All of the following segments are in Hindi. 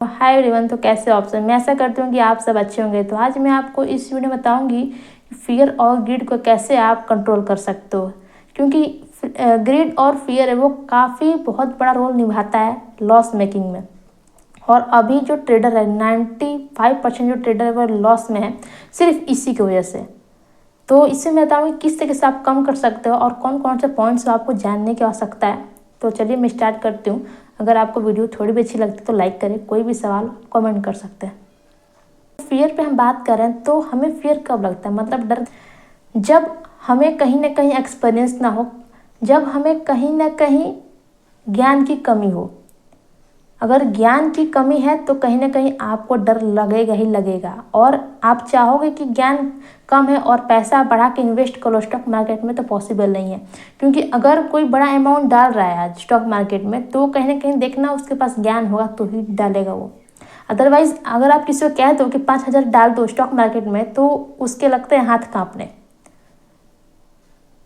हाय एवरीवन, तो कैसे हो आप सब। मैं ऐसा करती हूँ कि आप सब अच्छे होंगे। तो आज मैं आपको इस वीडियो में बताऊंगी कि फियर और ग्रीड को कैसे आप कंट्रोल कर सकते हो, क्योंकि ग्रीड और फियर है वो काफ़ी बहुत बड़ा रोल निभाता है लॉस मेकिंग में। और अभी जो ट्रेडर है 95% जो ट्रेडर है वो लॉस में है सिर्फ इसी की वजह से। तो इससे मैं बताऊँगी किस तरीके से आप कम कर सकते हो और कौन कौन से पॉइंट्स आपको जानने की आवश्यकता है। तो चलिए मैं स्टार्ट करती हूँ। अगर आपको वीडियो थोड़ी भी अच्छी लगती है तो लाइक करें, कोई भी सवाल कमेंट कर सकते हैं। फियर पे हम बात करें तो हमें फियर कब लगता है, मतलब डर, जब हमें कहीं ना कहीं एक्सपीरियंस ना हो, जब हमें कहीं ना कहीं ज्ञान की कमी हो। अगर ज्ञान की कमी है तो कहीं ना कहीं आपको डर लगेगा ही लगेगा, और आप चाहोगे कि ज्ञान कम है और पैसा बढ़ा के इन्वेस्ट करो स्टॉक मार्केट में, तो पॉसिबल नहीं है। क्योंकि अगर कोई बड़ा अमाउंट डाल रहा है आज स्टॉक मार्केट में तो कहीं ना कहीं देखना उसके पास ज्ञान होगा तो ही डालेगा वो। अदरवाइज अगर आप किसी को कह दो कि 5,000 डाल दो स्टॉक मार्केट में तो उसके लगते हैं हाथ कांपने।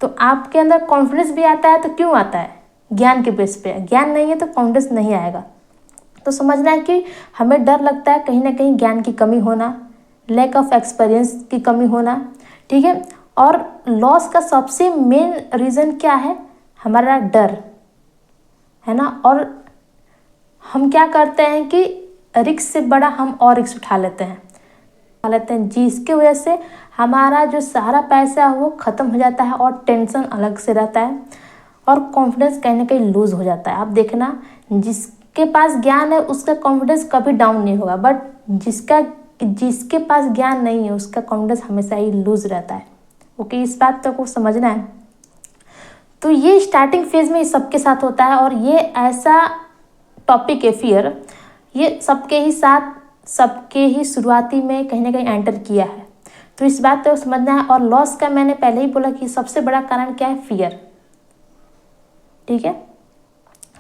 तो आपके अंदर कॉन्फिडेंस भी आता है, तो क्यों आता है? ज्ञान के बेस पे। ज्ञान नहीं है तो कॉन्फिडेंस नहीं आएगा। तो समझना है कि हमें डर लगता है कहीं ना कहीं ज्ञान की कमी होना, लैक ऑफ एक्सपीरियंस की कमी होना, ठीक है। और लॉस का सबसे मेन रीज़न क्या है? हमारा डर है ना। और हम क्या करते हैं कि रिस्क से बड़ा हम और रिस्क उठा लेते हैं जिसकी वजह से हमारा जो सारा पैसा है वो ख़त्म हो जाता है और टेंशन अलग से रहता है और कॉन्फिडेंस कहीं ना कहीं लूज़ हो जाता है। आप देखना, जिसके पास ज्ञान है उसका कॉन्फिडेंस कभी डाउन नहीं होगा, बट जिसके पास ज्ञान नहीं है उसका कॉन्फिडेंस हमेशा ही लूज़ रहता है। ओके, इस बात को समझना है। तो ये स्टार्टिंग फेज में सबके साथ होता है, और ये ऐसा टॉपिक है फियर, ये सबके ही साथ सबके ही शुरुआती में कहीं ना कहीं एंटर किया है। तो इस बात को समझना है। और लॉस का मैंने पहले ही बोला कि सबसे बड़ा कारण क्या है? फियर, ठीक है।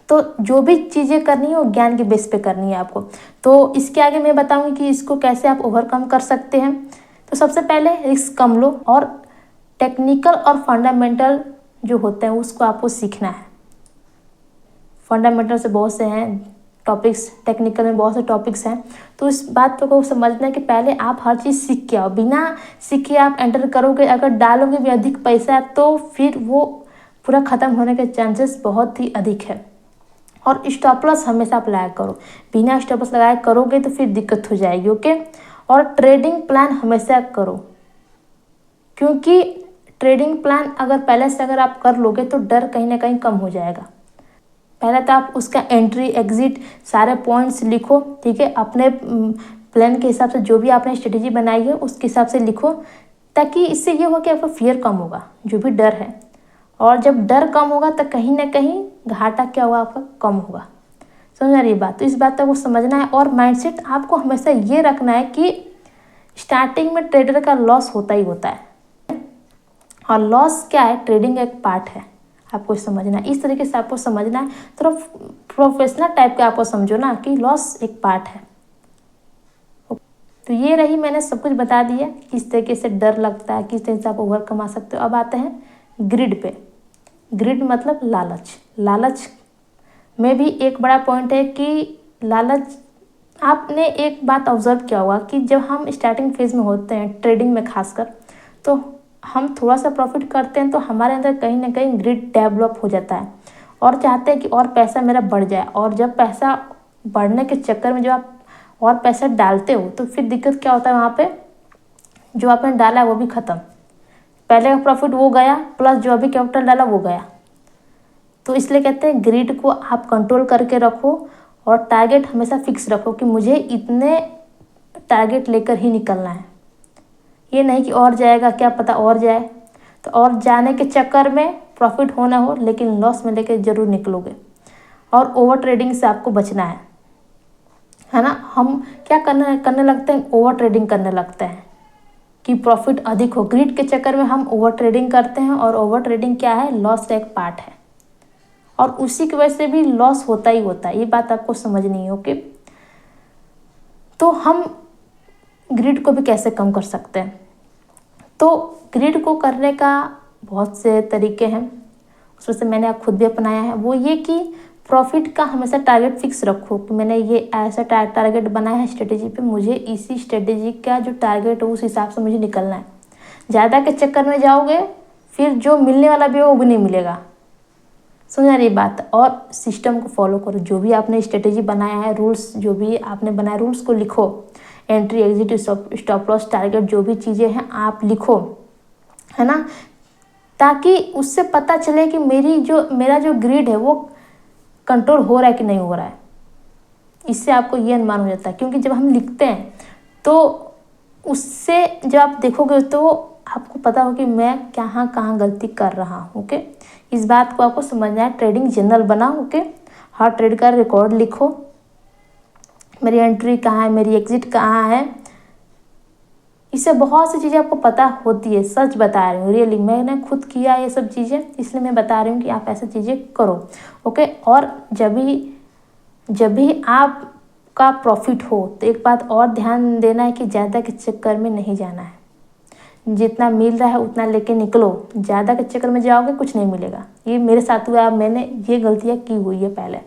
तो जो भी चीज़ें करनी है वो ज्ञान के बेस पे करनी है आपको। तो इसके आगे मैं बताऊंगी कि इसको कैसे आप ओवरकम कर सकते हैं। तो सबसे पहले रिस्क कम लो, और टेक्निकल और फंडामेंटल जो होते हैं उसको आपको सीखना है। फंडामेंटल से बहुत से हैं टॉपिक्स, टेक्निकल में बहुत से टॉपिक्स हैं। तो इस बात को समझना है कि पहले आप हर चीज़ सीख के आओ। बिना सीखे आप एंटर करोगे, अगर डालोगे भी अधिक पैसा तो फिर वो पूरा ख़त्म होने के चांसेस बहुत ही अधिक है। और स्टॉप लॉस हमेशा अप्लाई करो। बिना स्टॉप लॉस लगाए करोगे तो फिर दिक्कत हो जाएगी। ओके। और ट्रेडिंग प्लान हमेशा करो, क्योंकि ट्रेडिंग प्लान अगर पहले से अगर आप कर लोगे तो डर कहीं ना कहीं कम हो जाएगा। पहले तो आप उसका एंट्री एग्जिट सारे पॉइंट्स लिखो, ठीक है। अपने प्लान के हिसाब से जो भी आपने स्ट्रेटेजी बनाई है उसके हिसाब से लिखो, ताकि इससे ये हो कि आपका फियर कम होगा, जो भी डर है। और जब डर कम होगा तो कहीं ना कहीं घाटा क्या होगा? आपका कम होगा। समझ आ रही बात? तो इस बात को समझना है। और माइंडसेट आपको हमेशा ये रखना है कि स्टार्टिंग में ट्रेडर का लॉस होता ही होता है, और लॉस क्या है? ट्रेडिंग एक पार्ट है। आपको समझना है, इस तरीके से आपको समझना है। थोड़ा प्रोफेशनल टाइप का आपको समझो ना कि लॉस एक पार्ट है। तो ये रही, मैंने सब कुछ बता दिया किस तरीके से डर लगता है, किस तरीके से आप ओवरकम आ सकते हो। अब आते हैं ग्रिड पे। ग्रिड मतलब लालच। लालच में भी एक बड़ा पॉइंट है कि लालच, आपने एक बात ऑब्जर्व किया होगा कि जब हम स्टार्टिंग फेज में होते हैं ट्रेडिंग में खासकर, तो हम थोड़ा सा प्रॉफिट करते हैं तो हमारे अंदर कहीं ना कहीं ग्रिड डेवलप हो जाता है और चाहते हैं कि और पैसा मेरा बढ़ जाए। और जब पैसा बढ़ने के चक्कर में जब आप और पैसा डालते हो तो फिर दिक्कत क्या होता है? वहाँ पे जो आपने डाला है वो भी ख़त्म। पहले का प्रॉफिट वो गया, प्लस जो अभी कैपिटल डाला वो गया। तो इसलिए कहते हैं ग्रिड को आप कंट्रोल करके रखो, और टारगेट हमेशा फिक्स रखो कि मुझे इतने टारगेट लेकर ही निकलना है। ये नहीं कि और जाएगा, क्या पता और जाए। तो और जाने के चक्कर में प्रॉफिट होना हो लेकिन लॉस में लेकर जरूर निकलोगे। और ओवर ट्रेडिंग से आपको बचना है ना। हम क्या करने लगते हैं? ओवर ट्रेडिंग करने लगते हैं कि प्रॉफिट अधिक हो। ग्रिड के चक्कर में हम ओवर ट्रेडिंग करते हैं, और ओवर ट्रेडिंग क्या है? लॉस का एक पार्ट है, और उसी की वजह से भी लॉस होता ही होता है। ये बात आपको समझनी है। ओके। तो हम ग्रिड को भी कैसे कम कर सकते हैं? तो ग्रिड को करने का बहुत से तरीके हैं, उसमें से मैंने खुद भी अपनाया है। वो ये कि प्रॉफिट का हमेशा टारगेट फिक्स रखो कि मैंने ये ऐसा टारगेट बनाया है स्ट्रेटेजी पे, मुझे इसी स्ट्रेटेजी का जो टारगेट है उस हिसाब से मुझे निकलना है। ज़्यादा के चक्कर में जाओगे फिर जो मिलने वाला भी है वो भी नहीं मिलेगा। समझा रही बात। और सिस्टम को फॉलो करो, जो भी आपने स्ट्रेटेजी बनाया है, रूल्स जो भी आपने बनाया रूल्स को लिखो, entry exit stop loss target जो भी चीज़ें हैं आप लिखो, है ना, ताकि उससे पता चले कि मेरा जो ग्रिड है वो कंट्रोल हो रहा है कि नहीं हो रहा है। इससे आपको ये अनुमान हो जाता है, क्योंकि जब हम लिखते हैं तो उससे जब आप देखोगे तो आपको पता हो कि मैं कहाँ कहाँ गलती कर रहा हूँ। ओके, इस बात को आपको समझना है। ट्रेडिंग जर्नल बनाओ। ओके, हर ट्रेड का रिकॉर्ड लिखो, मेरी एंट्री कहाँ है, मेरी एग्जिट कहाँ है। इससे बहुत सी चीज़ें आपको पता होती है। सच बता रही हूँ, रियली मैंने खुद किया ये सब चीज़ें, इसलिए मैं बता रही हूँ कि आप ऐसी चीज़ें करो। ओके, और जब भी आपका प्रॉफिट हो तो एक बात और ध्यान देना है कि ज़्यादा के चक्कर में नहीं जाना है। जितना मिल रहा है उतना लेके निकलो, ज़्यादा के चक्कर में जाओगे कुछ नहीं मिलेगा। ये मेरे साथ हुआ, मैंने ये गलतियाँ की हुई है पहले।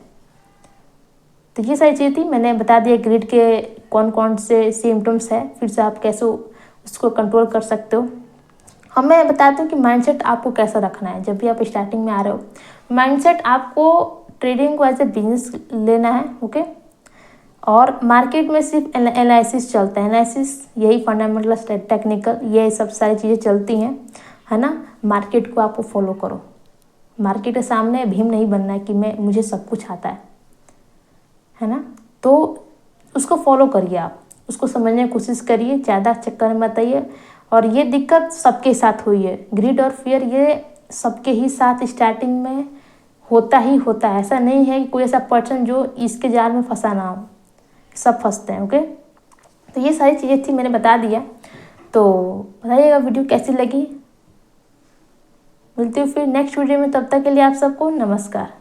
तो ये सारी चीज़ थी, मैंने बता दिया ग्रिड के कौन कौन से सिम्टम्स है, फिर से आप कैसे उसको कंट्रोल कर सकते हो। और मैं बताती हूँ कि माइंडसेट आपको कैसा रखना है। जब भी आप स्टार्टिंग में आ रहे हो, माइंडसेट आपको ट्रेडिंग को एज ए बिजनेस लेना है। ओके, और मार्केट में सिर्फ एनालिसिस चलता है, एनालिसिस यही फंडामेंटल टेक्निकल ये सब सारी चीज़ें चलती हैं, है ना। मार्केट को आपको फॉलो करो, मार्केट के सामने भीम नहीं बनना है कि मुझे सब कुछ आता है ना। तो उसको फॉलो करिए, आप उसको समझने की कोशिश करिए, ज़्यादा चक्कर में मत आइए। और ये दिक्कत सबके साथ हुई है, ग्रीड और फियर, ये सबके ही साथ स्टार्टिंग में होता ही होता है। ऐसा नहीं है कि कोई ऐसा पर्सन जो इसके जाल में फंसा ना हो, सब फंसते हैं। ओके, तो ये सारी चीज़ें थी, मैंने बता दिया। तो बताइएगा वीडियो कैसी लगी। मिलती हूँ फिर नेक्स्ट वीडियो में, तब तक के लिए आप सबको नमस्कार।